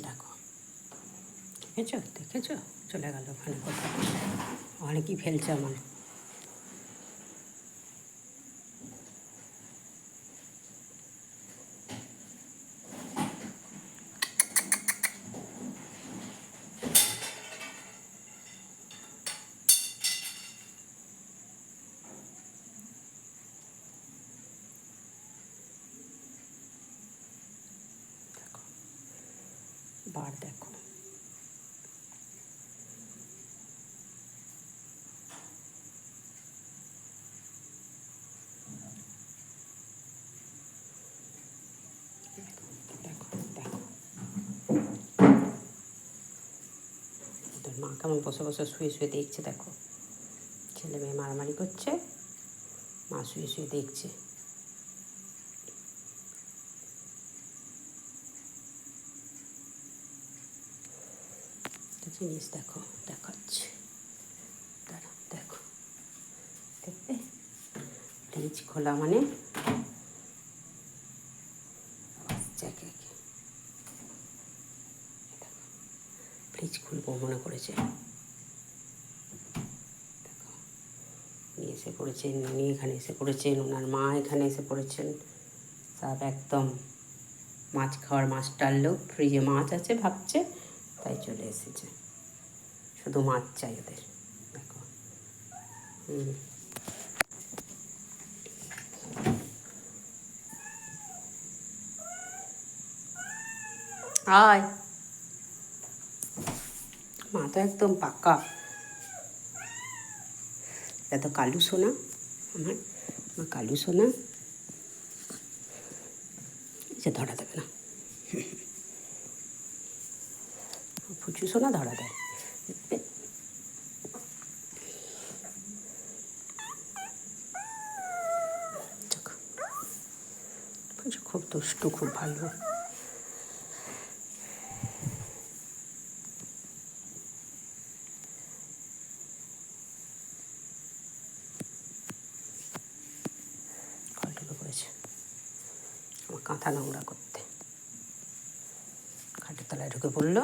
দেখো, দেখেছো চলে গেল ওখানে কোথাও। ওখানে কি ফেলছে আমার। বার দেখো, দেখো দেখো তোর মা কেমন বসে বসে শুয়ে শুয়ে দেখছে। দেখো ছেলে মেয়ে মারামারি করছে, মা শুয়ে শুয়ে দেখছে। জিনিস দেখো, দেখাচ্ছে, দাঁড়া দেখো, দেখবে ফ্রিজ খোলা মানে ফ্রিজ খুলবো মনে করেছে। দেখো নিয়ে এসে পড়েছেন, উনি এখানে এসে পড়েছেন, ওনার মা এখানে এসে পড়েছেন। সব একদম মাছ খাওয়ার মাছটার লোক, ফ্রিজে মাছ আছে ভাবছে, তাই চলে এসেছে। শুধু মাছ চাই ওদের। দেখো আয়, মা তো একদম পাক্কা। এত কালু সোনা, আমার কালু সোনা, সে ধরা দেবে না। ফুচু সোনা ধরা দেয়। ফুচু খুব দুষ্টু, খুব ভালো। ঢুকে পড়েছে আমার কাঁথা নোংরা করতে, খাটের তলায় ঢুকে পড়লো।